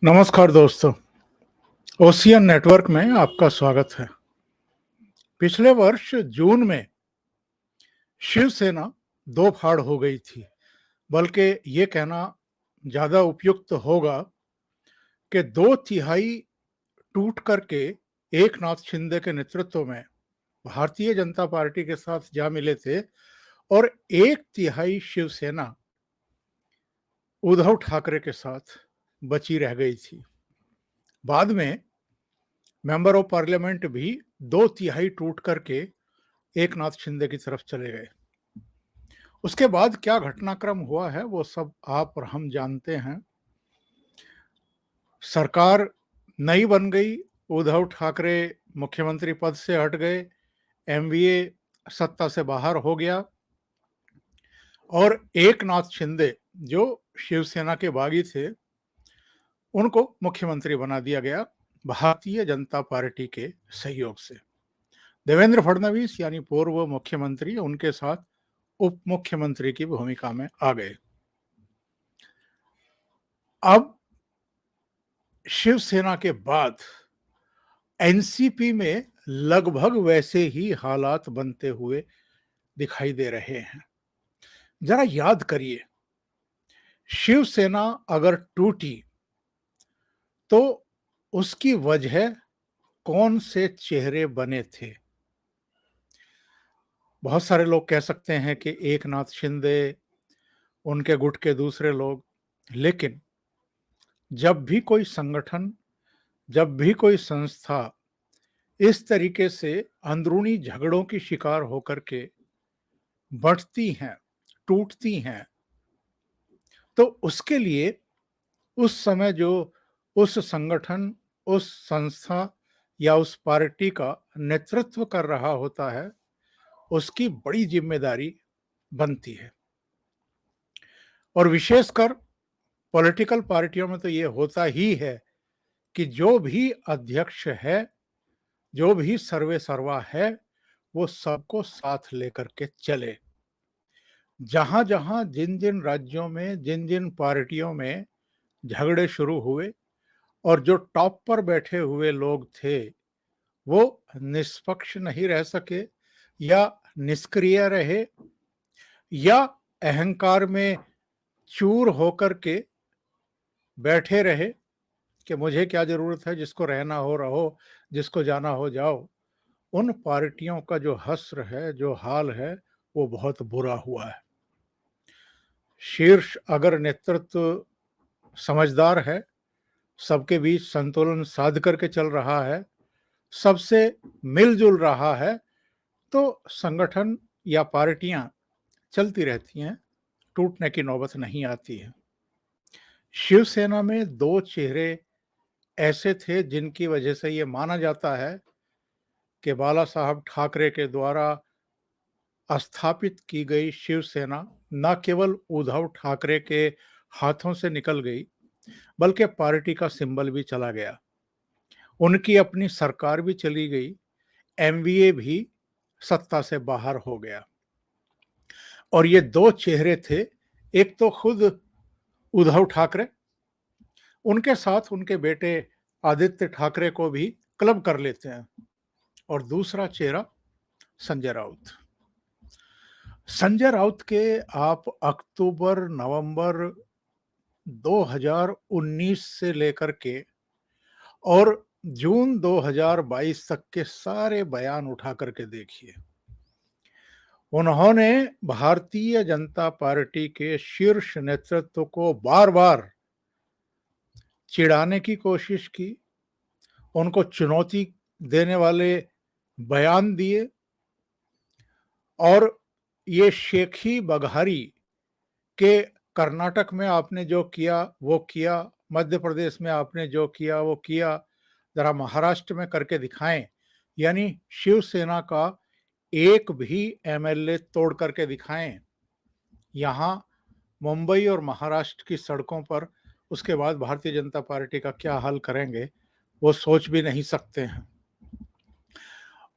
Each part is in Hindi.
नमस्कार दोस्तों, ओशियन नेटवर्क में आपका स्वागत है। पिछले वर्ष जून में शिवसेना दो फाड़ हो गई थी, बल्कि ये कहना ज़्यादा उपयुक्त होगा कि दो तिहाई टूट करके एकनाथ शिंदे के नेतृत्व में भारतीय जनता पार्टी के साथ जा मिले थे और एक तिहाई शिवसेना उद्धव ठाकरे के साथ बची रह गई थी। बाद में मेंबर ऑफ पार्लियामेंट भी दो तिहाई टूट करके एकनाथ शिंदे की तरफ चले गए। उसके बाद क्या घटनाक्रम हुआ है वो सब आप और हम जानते हैं। सरकार नई बन गई, उद्धव ठाकरे मुख्यमंत्री पद से हट गए, एमवीए सत्ता से बाहर हो गया और एकनाथ शिंदे जो शिवसेना के बागी थे उनको मुख्यमंत्री बना दिया गया भारतीय जनता पार्टी के सहयोग से। देवेंद्र फडणवीस यानी पूर्व मुख्यमंत्री उनके साथ उप मुख्यमंत्री की भूमिका में आ गए। अब शिवसेना के बाद एनसीपी में लगभग वैसे ही हालात बनते हुए दिखाई दे रहे हैं। जरा याद करिए, शिवसेना अगर टूटी तो उसकी वजह कौन से चेहरे बने थे? बहुत सारे लोग कह सकते हैं कि एकनाथ शिंदे, उनके गुट के दूसरे लोग, लेकिन जब भी कोई संगठन, जब भी कोई संस्था इस तरीके से अंदरूनी झगड़ों की शिकार होकर के बढ़ती हैं, टूटती हैं, तो उसके लिए उस समय जो उस संगठन, उस संस्था या उस पार्टी का नेतृत्व कर रहा होता है, उसकी बड़ी जिम्मेदारी बनती है। और विशेषकर पॉलिटिकल पार्टियों में तो ये होता ही है कि जो भी अध्यक्ष है, जो भी सर्वे सर्वा है, वो सबको साथ लेकर के चले। जहां जहां जिन जिन राज्यों में, जिन जिन पार्टियों में झगड़े शुरू हुए और जो टॉप पर बैठे हुए लोग थे वो निष्पक्ष नहीं रह सके या निष्क्रिय रहे या अहंकार में चूर होकर के बैठे रहे कि मुझे क्या जरूरत है, जिसको रहना हो रहो, जिसको जाना हो जाओ। उन पार्टियों का जो हश्र है, जो हाल है, वो बहुत बुरा हुआ है। शीर्ष अगर नेतृत्व समझदार है, सबके बीच संतुलन साध करके चल रहा है, सबसे मिलजुल रहा है, तो संगठन या पार्टियां चलती रहती हैं, टूटने की नौबत नहीं आती है। शिवसेना में दो चेहरे ऐसे थे जिनकी वजह से ये माना जाता है कि बाला साहब ठाकरे के द्वारा स्थापित की गई शिवसेना न केवल उद्धव ठाकरे के हाथों से निकल गई, बल्कि पार्टी का सिंबल भी चला गया, उनकी अपनी सरकार भी चली गई, एमवीए भी सत्ता से बाहर हो गया। और ये दो चेहरे थे, एक तो खुद उद्धव ठाकरे, उनके साथ उनके बेटे आदित्य ठाकरे को भी क्लब कर लेते हैं, और दूसरा चेहरा संजय राउत। संजय राउत के आप अक्टूबर नवंबर 2019 से लेकर के और जून 2022 तक के सारे बयान उठा करके देखिए। उन्होंने भारतीय जनता पार्टी के शीर्ष नेतृत्व को बार बार चिढ़ाने की कोशिश की, उनको चुनौती देने वाले बयान दिए, और ये शेखी बघारी के कर्नाटक में आपने जो किया वो किया, मध्य प्रदेश में आपने जो किया वो किया, जरा महाराष्ट्र में करके दिखाएं। यानी शिवसेना का एक भी एमएलए तोड़ करके दिखाएं। यहाँ मुंबई और महाराष्ट्र की सड़कों पर उसके बाद भारतीय जनता पार्टी का क्या हाल करेंगे वो सोच भी नहीं सकते हैं।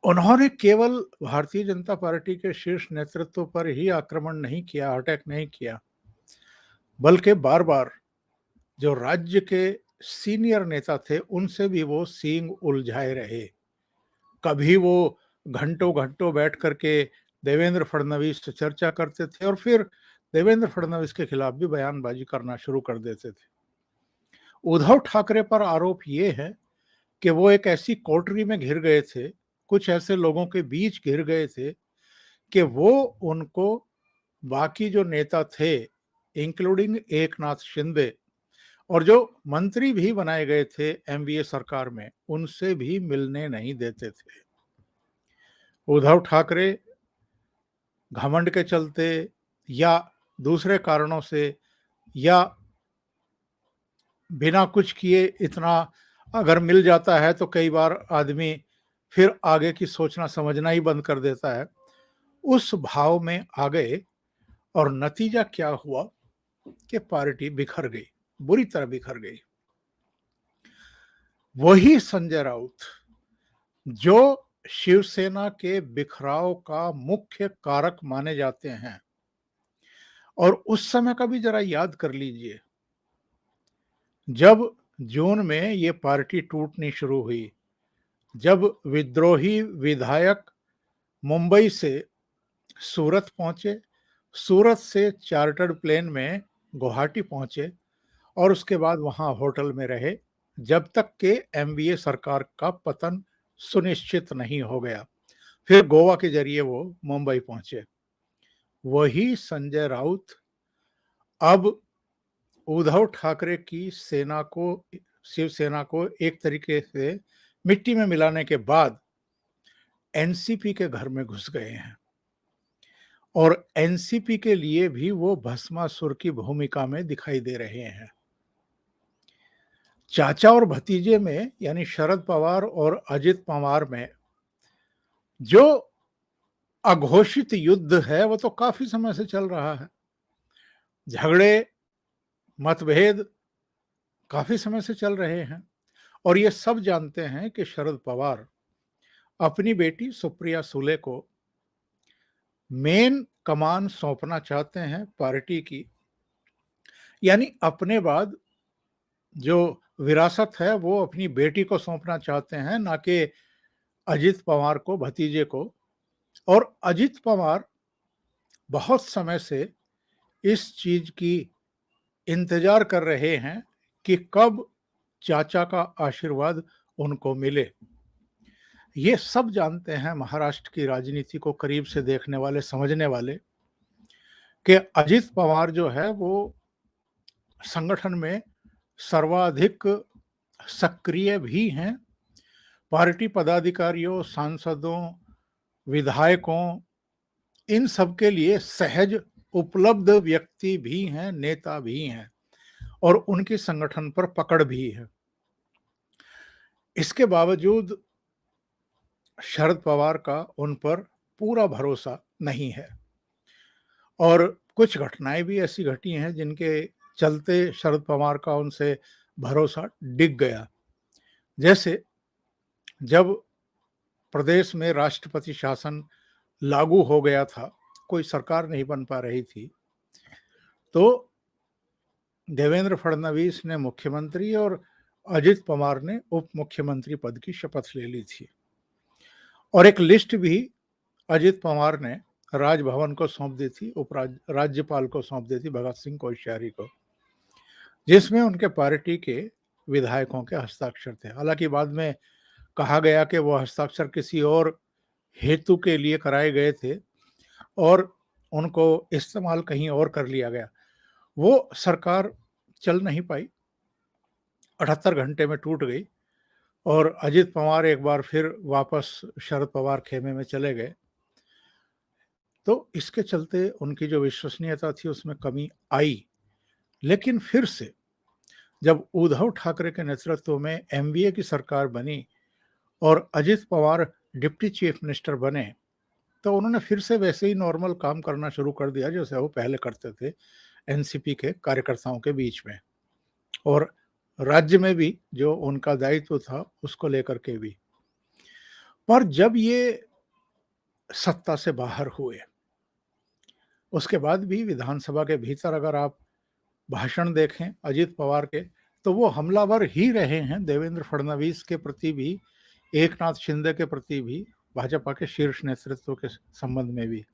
उन्होंने केवल भारतीय जनता पार्टी के शीर्ष नेतृत्व पर ही आक्रमण नहीं किया, अटैक नहीं किया, बल्कि बार बार जो राज्य के सीनियर नेता थे, उनसे भी वो सींग उलझाए रहे। कभी वो घंटों-घंटों बैठ कर के देवेंद्र फडणवीस से चर्चा करते थे और फिर देवेंद्र फडणवीस के खिलाफ भी बयानबाजी करना शुरू कर देते थे। उद्धव ठाकरे पर आरोप ये है कि वो एक ऐसी कोठरी में घिर गए थे, कुछ ऐसे लोगों के बीच घिर गए थे कि वो उनको बाकी जो नेता थे, इंक्लूडिंग एकनाथ शिंदे और जो मंत्री भी बनाए गए थे एनडीए सरकार में, उनसे भी मिलने नहीं देते थे। उद्धव ठाकरे घमंड के चलते या दूसरे कारणों से या बिना कुछ किए इतना अगर मिल जाता है तो कई बार आदमी फिर आगे की सोचना समझना ही बंद कर देता है। उस भाव में आ गए और नतीजा क्या हुआ कि पार्टी बिखर गई, बुरी तरह बिखर गई। वही संजय राउत जो शिवसेना के बिखराव का मुख्य कारक माने जाते हैं, और उस समय का भी जरा याद कर लीजिए, जब जून में ये पार्टी टूटनी शुरू हुई, जब विद्रोही विधायक मुंबई से सूरत पहुंचे, सूरत से चार्टर्ड प्लेन में गुवाहाटी पहुंचे और उसके बाद वहां होटल में रहे जब तक कि एमवीए सरकार का पतन सुनिश्चित नहीं हो गया। फिर गोवा के जरिए वो मुंबई पहुंचे। वही संजय राउत अब उद्धव ठाकरे की सेना को, शिवसेना को एक तरीके से मिट्टी में मिलाने के बाद एनसीपी के घर में घुस गए हैं और एनसीपी के लिए भी वो भस्मासुर की भूमिका में दिखाई दे रहे हैं। चाचा और भतीजे में यानी शरद पवार और अजित पवार में जो अघोषित युद्ध है वो तो काफी समय से चल रहा है। झगड़े, मतभेद काफी समय से चल रहे हैं और ये सब जानते हैं कि शरद पवार अपनी बेटी सुप्रिया सुले को मेन कमान सौंपना चाहते हैं पार्टी की, यानी अपने बाद जो विरासत है वो अपनी बेटी को सौंपना चाहते हैं, ना कि अजित पवार को, भतीजे को। और अजित पवार बहुत समय से इस चीज की इंतजार कर रहे हैं कि कब चाचा का आशीर्वाद उनको मिले। ये सब जानते हैं महाराष्ट्र की राजनीति को करीब से देखने वाले, समझने वाले, कि अजित पवार जो है वो संगठन में सर्वाधिक सक्रिय भी हैं। पार्टी पदाधिकारियों, सांसदों, विधायकों, इन सब के लिए सहज उपलब्ध व्यक्ति भी हैं, नेता भी हैं और उनकी संगठन पर पकड़ भी है। इसके बावजूद शरद पवार का उन पर पूरा भरोसा नहीं है और कुछ घटनाएं भी ऐसी घटी हैं जिनके चलते शरद पवार का उनसे भरोसा डिग गया। जैसे जब प्रदेश में राष्ट्रपति शासन लागू हो गया था, कोई सरकार नहीं बन पा रही थी, तो देवेंद्र फडणवीस ने मुख्यमंत्री और अजित पवार ने उप मुख्यमंत्री पद की शपथ ले ली थी और एक लिस्ट भी अजित पवार ने राजभवन को सौंप दी थी, राज्यपाल को सौंप दी थी, भगत सिंह कोश्यारी को, जिसमें उनके पार्टी के विधायकों के हस्ताक्षर थे। हालांकि बाद में कहा गया कि वो हस्ताक्षर किसी और हेतु के लिए कराए गए थे और उनको इस्तेमाल कहीं और कर लिया गया। वो सरकार चल नहीं पाई, 78 घंटे में टूट गई और अजित पवार एक बार फिर वापस शरद पवार खेमे में चले गए। तो इसके चलते उनकी जो विश्वसनीयता थी उसमें कमी आई। लेकिन फिर से जब उद्धव ठाकरे के नेतृत्व में एनडीए की सरकार बनी और Ajit Pawar deputy chief minister बने, तो उन्होंने फिर से वैसे ही नॉर्मल काम करना शुरू कर दिया जैसे वो पहले करते थे एनसीपी के कार्यकर्ताओं के बीच में, और राज्य में भी जो उनका दायित्व था उसको लेकर के भी। पर जब ये सत्ता से बाहर हुए, उसके बाद भी विधानसभा के भीतर अगर आप भाषण देखें अजित पवार के, तो वो हमलावर ही रहे हैं देवेंद्र फडणवीस के प्रति भी, एकनाथ शिंदे के प्रति भी, भाजपा के शीर्ष नेतृत्व के संबंध में भी।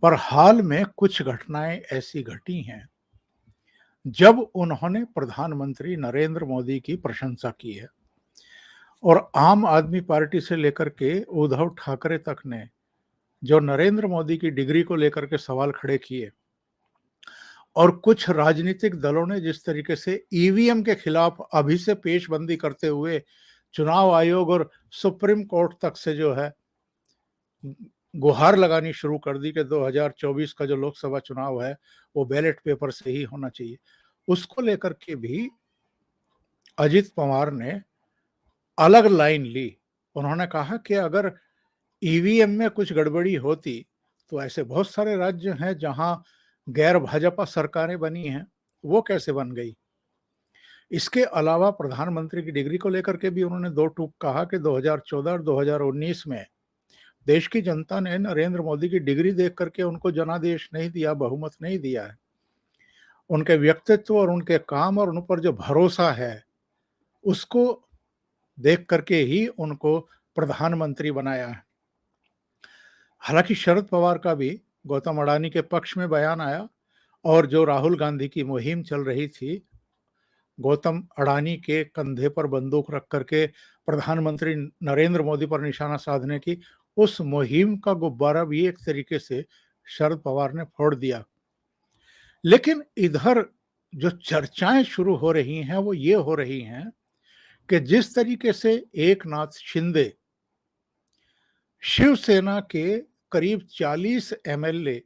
पर हाल में कुछ घटनाएं ऐसी घटी हैं जब उन्होंने प्रधानमंत्री नरेंद्र मोदी की प्रशंसा की है, और आम आदमी पार्टी से लेकर के उद्धव ठाकरे तक ने जो नरेंद्र मोदी की डिग्री को लेकर के सवाल खड़े किए, और कुछ राजनीतिक दलों ने जिस तरीके से ईवीएम के खिलाफ अभी से पेशबंदी करते हुए चुनाव आयोग और सुप्रीम कोर्ट तक से जो है गुहार लगानी शुरू कर दी कि 2024 का जो लोकसभा चुनाव है वो बैलेट पेपर से ही होना चाहिए, उसको लेकर के भी अजित पवार ने अलग लाइन ली। उन्होंने कहा कि अगर ईवीएम में कुछ गड़बड़ी होती तो ऐसे बहुत सारे राज्य हैं जहां गैर भाजपा सरकारें बनी हैं, वो कैसे बन गई। इसके अलावा प्रधानमंत्री की डिग्री को लेकर के भी उन्होंने दो टूक कहा कि 2014 और 2019 में देश की जनता ने नरेंद्र मोदी की डिग्री देख करके उनको जनादेश नहीं दिया, बहुमत नहीं दिया है। उनके व्यक्तित्व और उनके काम और उन पर जो भरोसा है उसको देख करके ही उनको प्रधानमंत्री बनाया है। हालांकि शरद पवार का भी गौतम अडानी के पक्ष में बयान आया, और जो राहुल गांधी की मुहिम चल रही थी गौतम अडानी के कंधे पर बंदूक रख करके प्रधानमंत्री नरेंद्र मोदी पर निशाना साधने की, उस मुहिम का गुब्बारा भी एक तरीके से शरद पवार ने फोड़ दिया। लेकिन इधर जो चर्चाएं शुरू हो रही हैं वो ये हो रही हैं कि जिस तरीके से एकनाथ शिंदे शिवसेना के करीब 40 एमएलए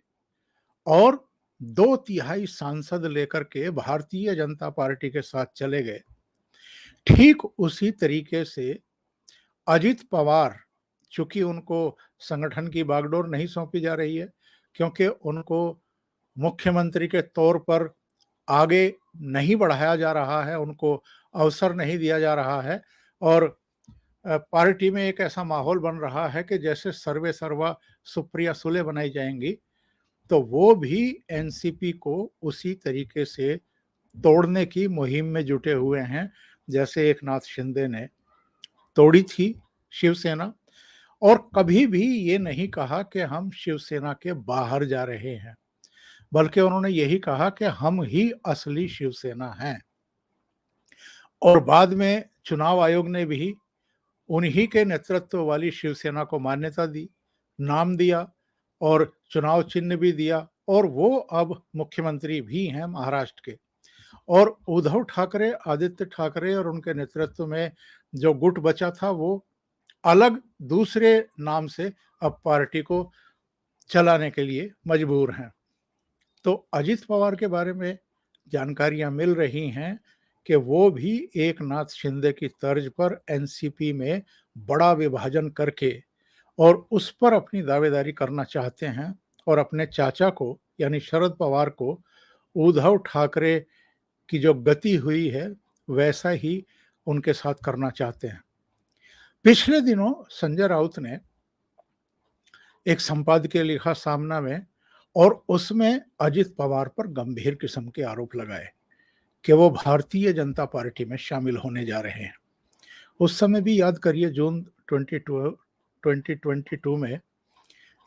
और 2/3 सांसद लेकर के भारतीय जनता पार्टी के साथ चले गए, ठीक उसी तरीके से अजित पवार, चूंकि उनको संगठन की बागडोर नहीं सौंपी जा रही है, क्योंकि उनको मुख्यमंत्री के तौर पर आगे नहीं बढ़ाया जा रहा है, उनको अवसर नहीं दिया जा रहा है, और पार्टी में एक ऐसा माहौल बन रहा है कि जैसे सर्वे सर्वा सुप्रिया सुले बनाई जाएंगी, तो वो भी एनसीपी को उसी तरीके से तोड़ने की मुहिम में जुटे हुए हैं जैसे एकनाथ शिंदे ने तोड़ी थी शिवसेना। और कभी भी ये नहीं कहा कि हम शिवसेना के बाहर जा रहे हैं, बल्कि उन्होंने यही कहा कि हम ही असली शिवसेना हैं। और बाद में चुनाव आयोग ने भी उन्हीं के नेतृत्व वाली शिवसेना को मान्यता दी, नाम दिया और चुनाव चिन्ह भी दिया, और वो अब मुख्यमंत्री भी हैं महाराष्ट्र के। और उद्धव ठाकरे, आदित्य ठाकरे और उनके नेतृत्व में जो गुट बचा था वो अलग दूसरे नाम से अब पार्टी को चलाने के लिए मजबूर हैं। तो अजित पवार के बारे में जानकारियां मिल रही हैं कि वो भी एकनाथ शिंदे की तर्ज पर एनसीपी में बड़ा विभाजन करके और उस पर अपनी दावेदारी करना चाहते हैं, और अपने चाचा को यानी शरद पवार को उद्धव ठाकरे की जो गति हुई है वैसा ही उनके साथ करना चाहते हैं। पिछले दिनों संजय राउत ने एक संपादकीय लिखा सामना में, और उसमें अजित पवार पर गंभीर किस्म के आरोप लगाए कि वो भारतीय जनता पार्टी में शामिल होने जा रहे हैं। उस समय भी याद करिए जून 2022 में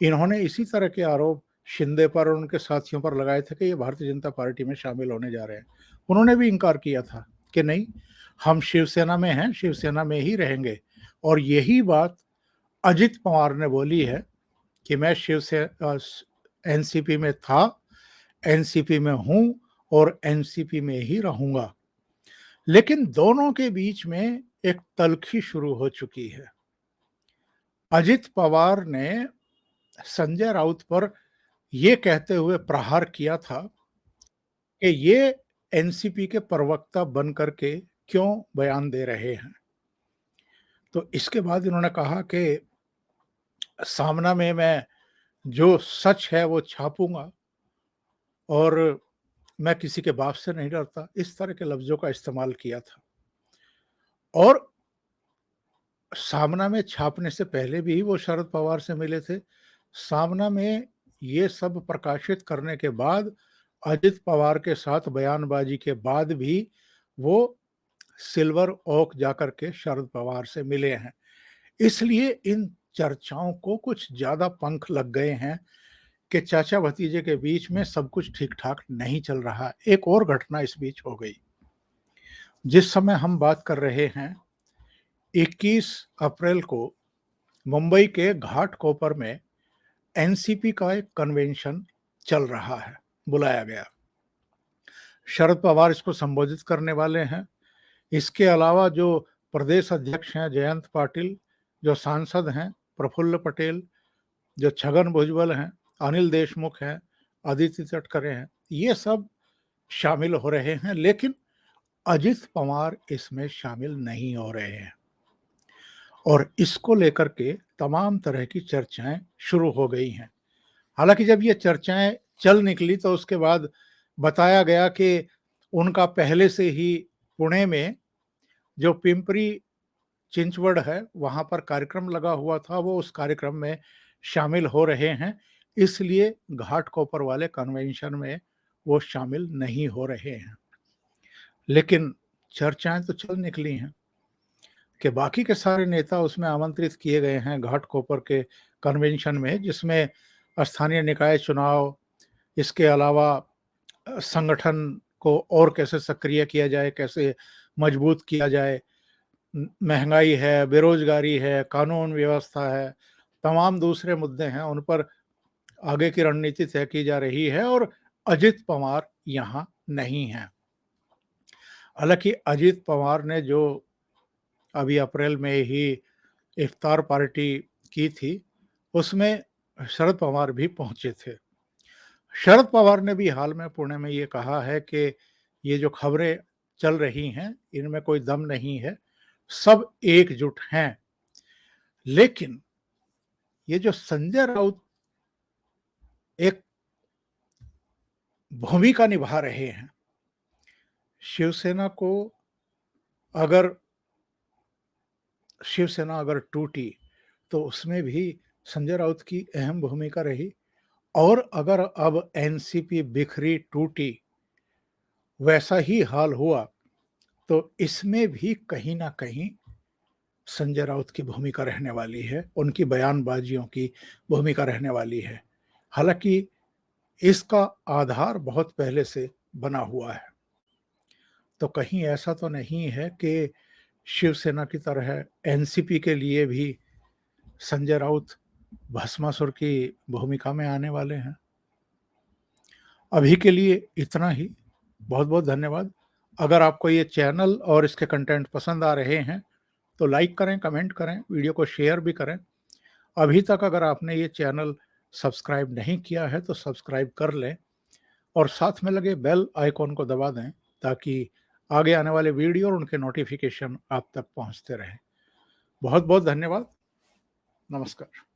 इन्होंने इसी तरह के आरोप शिंदे पर और उनके साथियों पर लगाए थे कि ये भारतीय जनता पार्टी में शामिल होने जा रहे हैं। उन्होंने भी इनकार किया था कि नहीं, हम शिवसेना में हैं, शिवसेना में ही रहेंगे। और यही बात अजित पवार ने बोली है कि मैं शिवसेना एनसीपी में था, एनसीपी में हूं और एनसीपी में ही रहूंगा। लेकिन दोनों के बीच में एक तल्खी शुरू हो चुकी है। अजित पवार ने संजय राउत पर यह कहते हुए प्रहार किया था कि ये एनसीपी के प्रवक्ता बन करके क्यों बयान दे रहे हैं। तो इसके बाद इन्होंने कहा कि सामना में मैं जो सच है वो छापूंगा और मैं किसी के बाप से नहीं डरता, इस तरह के लफ्जों का इस्तेमाल किया था। और सामना में छापने से पहले भी वो शरद पवार से मिले थे। सामना में ये सब प्रकाशित करने के बाद, अजित पवार के साथ बयानबाजी के बाद भी वो सिल्वर ओक जाकर के शरद पवार से मिले हैं। इसलिए इन चर्चाओं को कुछ ज़्यादा पंख लग गए हैं कि चाचा-भतीजे के बीच में सब कुछ ठीक-ठाक नहीं चल रहा। एक और घटना इस बीच हो गई। जिस समय हम बात कर रहे हैं, 21 अप्रैल को मुंबई के घाटकोपर में एनसीपी का एक कन्वेंशन चल रहा है, बुलाया गया। शरद पवार इसको संबोधित करने वाले हैं। इसके अलावा जो प्रदेश अध्यक्ष हैं जयंत पाटिल, जो सांसद हैं प्रफुल्ल पटेल, जो छगन भुजबल हैं, अनिल देशमुख हैं, अदिति तटकरे हैं, ये सब शामिल हो रहे हैं, लेकिन अजित पवार इसमें शामिल नहीं हो रहे हैं और इसको लेकर के तमाम तरह की चर्चाएं शुरू हो गई हैं। हालांकि जब ये चर्चाएं चल निकली तो उसके बाद बताया गया कि उनका पहले से ही पुणे में जो पिंपरी चिंचवड़ है वहां पर कार्यक्रम लगा हुआ था, वो उस कार्यक्रम में शामिल हो रहे हैं, इसलिए घाटकोपर वाले कन्वेंशन में वो शामिल नहीं हो रहे हैं। लेकिन चर्चाएं तो चल निकली हैं कि बाकी के सारे नेता उसमें आमंत्रित किए गए हैं घाटकोपर के कन्वेंशन में, जिसमें स्थानीय निकाय चुनाव, इसके अलावा संगठन को और कैसे सक्रिय किया जाए, कैसे मजबूत किया जाए, महंगाई है, बेरोजगारी है, कानून व्यवस्था है, तमाम दूसरे मुद्दे हैं, उन पर आगे की रणनीति तय की जा रही है और अजित पवार यहाँ नहीं हैं। हालांकि अजित पवार ने जो अभी अप्रैल में ही इफ्तार पार्टी की थी, उसमें शरद पवार भी पहुंचे थे। शरद पवार ने भी हाल में पुणे में ये कहा है कि ये जो खबरें चल रही हैं, इनमें कोई दम नहीं है, सब एकजुट हैं। लेकिन ये जो संजय राउत एक भूमिका निभा रहे हैं, शिवसेना को अगर शिवसेना अगर टूटी तो उसमें भी संजय राउत की अहम भूमिका रही, और अगर अब एनसीपी बिखरी टूटी, वैसा ही हाल हुआ, तो इसमें भी कहीं ना कहीं संजय राउत की भूमिका रहने वाली है, उनकी बयानबाजियों की भूमिका रहने वाली है। हालांकि इसका आधार बहुत पहले से बना हुआ है, तो कहीं ऐसा तो नहीं है कि शिवसेना की तरह एनसीपी के लिए भी संजय राउत भस्मासुर की भूमिका में आने वाले हैं। अभी के लिए इतना ही। बहुत बहुत धन्यवाद। अगर आपको ये चैनल और इसके कंटेंट पसंद आ रहे हैं तो लाइक करें, कमेंट करें, वीडियो को शेयर भी करें। अभी तक अगर आपने ये चैनल सब्सक्राइब नहीं किया है तो सब्सक्राइब कर लें और साथ में लगे बेल आइकॉन को दबा दें, ताकि आगे आने वाले वीडियो और उनके नोटिफिकेशन आप तक पहुंचते रहें। बहुत बहुत धन्यवाद। नमस्कार।